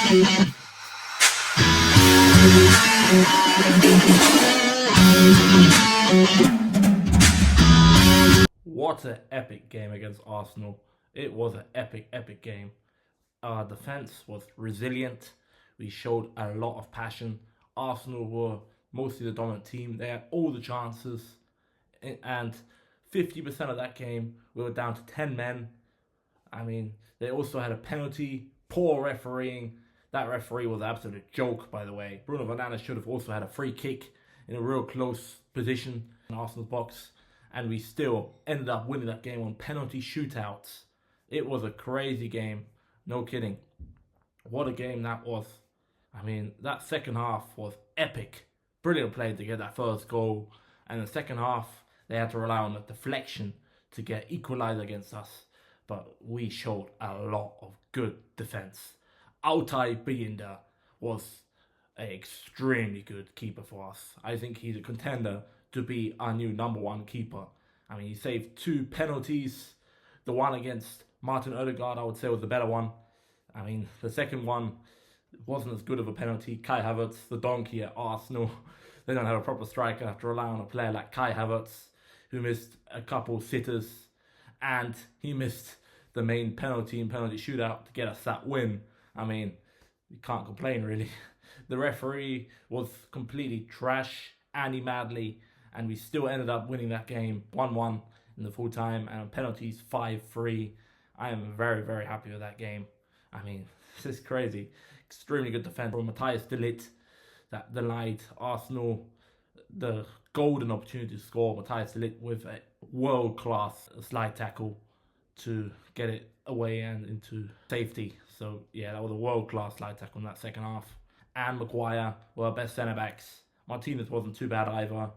What an epic game against Arsenal. It was an epic game. Our defense was resilient. We showed a lot of passion. Arsenal were mostly the dominant team. They had all the chances. And 50% of that game, we were down to 10 men. I mean, they also had a penalty, poor refereeing. That referee was an absolute joke, by the way. Bruno Fernandes should have also had a free kick in a real close position in Arsenal's box. And we still ended up winning that game on penalty shootouts. It was a crazy game. No kidding. What a game that was. I mean, that second half was epic. Brilliant play to get that first goal. And the second half, they had to rely on the deflection to get equalised against us. But we showed a lot of good defence. Altay Bayindir was an extremely good keeper for us. I think he's a contender to be our new number one keeper. I mean, he saved 2 penalties. The one against Martin Odegaard, I would say, was the better one. I mean, the second one wasn't as good of a penalty. Kai Havertz, the donkey at Arsenal, they don't have a proper striker. Have to rely on a player like Kai Havertz, who missed a couple sitters, and he missed the main penalty in penalty shootout to get us that win. I mean, you can't complain, really. The referee was completely trash, Andy Madley, and we still ended up winning that game 1-1 in the full time, and penalties 5-3. I am very happy with that game. I mean, this is crazy. Extremely good defense from Matthijs de Ligt that denied Arsenal the golden opportunity to score. Matthijs de Ligt with a world-class slide tackle to get it away and into safety. So yeah, that was a world-class slide tackle in that second half. And Maguire were our best centre-backs. Martinez wasn't too bad either.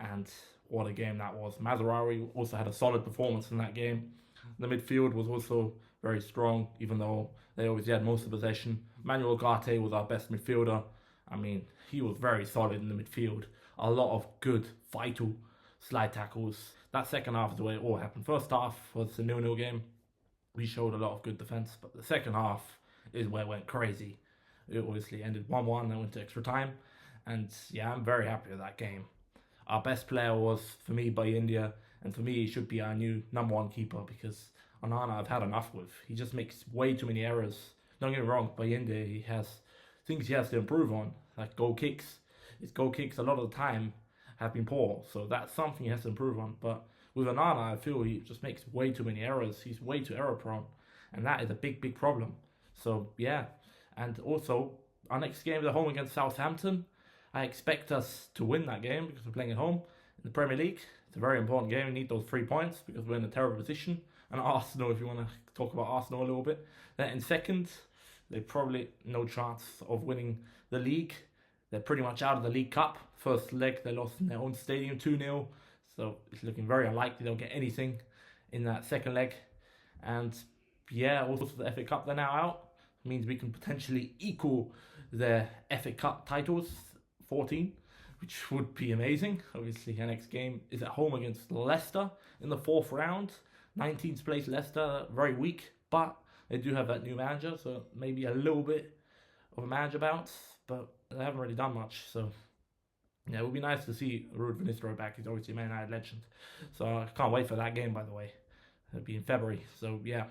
And what a game that was. Mazraoui also had a solid performance in that game. The midfield was also very strong, even though they always had most of the possession. Manuel Ugarte was our best midfielder. I mean, he was very solid in the midfield. A lot of good, vital slide tackles. That second half is the way it all happened. First half was a 0-0 game. We showed a lot of good defence, but the second half is where it went crazy. It obviously ended 1-1 and went to extra time. And yeah, I'm very happy with that game. Our best player was, for me, Bayindir, and for me, he should be our new number one keeper because Onana I've had enough with. He just makes way too many errors. Don't get me wrong, Bayindir, he has things he has to improve on, like goal kicks. His goal kicks a lot of the time have been poor, so that's something he has to improve on. But with Onana, I feel he just makes way too many errors. He's way too error prone, and that is a big problem. So yeah, and also our next game is at home against Southampton. I expect us to win that game because we're playing at home in the Premier League. It's a very important game. We need those 3 points because we're in a terrible position. And Arsenal, if you want to talk about Arsenal a little bit, they're in second. They probably no chance of winning the league. They're pretty much out of the League Cup. First leg they lost in their own stadium 2-0. So it's looking very unlikely they'll get anything in that second leg. And yeah, also the FA Cup, they're now out. It means we can potentially equal their FA Cup titles, 14, which would be amazing. Obviously, our next game is at home against Leicester in the 4th round. 19th place Leicester, very weak, but they do have that new manager, so maybe a little bit of a manager bounce, but they haven't really done much. So yeah, it would be nice to see Ruud van Nistelrooy back. He's obviously a Man United legend, so I can't wait for that game. By the way, it'll be in February. So yeah.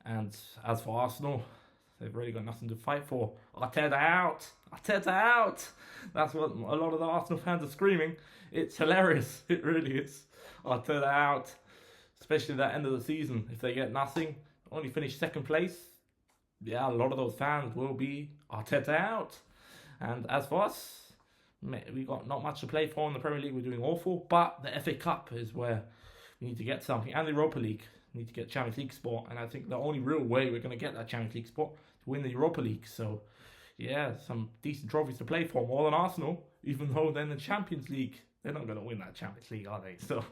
And as for Arsenal, they've really got nothing to fight for. Arteta out! Arteta out! That's what a lot of the Arsenal fans are screaming. It's hilarious. It really is. Arteta out. Especially that end of the season. If they get nothing, only finish second place, yeah, a lot of those fans will be Arteta out. And as for us, we got not much to play for in the Premier League. We're doing awful. But the FA Cup is where we need to get something. And the Europa League. We need to get Champions League spot. And I think the only real way we're going to get that Champions League spot to win the Europa League. So, yeah, some decent trophies to play for. More than Arsenal. Even though they're in the Champions League, they're not going to win that Champions League, are they? So,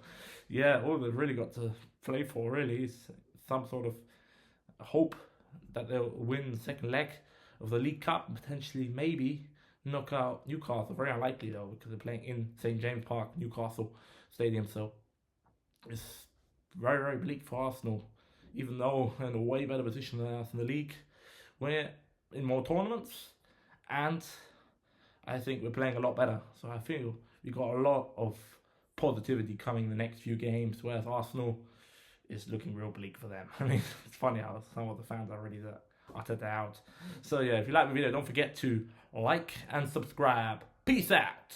yeah, all they've really got to play for, really, is some sort of hope that they'll win the second leg of the League Cup and potentially, maybe, knock out Newcastle. Very unlikely, though, because they're playing in St. James Park, Newcastle Stadium. So, it's very, very bleak for Arsenal, even though they're in a way better position than us in the league. We're in more tournaments, and I think we're playing a lot better. So I feel we got a lot of positivity coming in the next few games, whereas Arsenal is looking real bleak for them. I mean, it's funny how some of the fans are already uttered that out. So yeah, if you like the video, don't forget to like and subscribe. Peace out.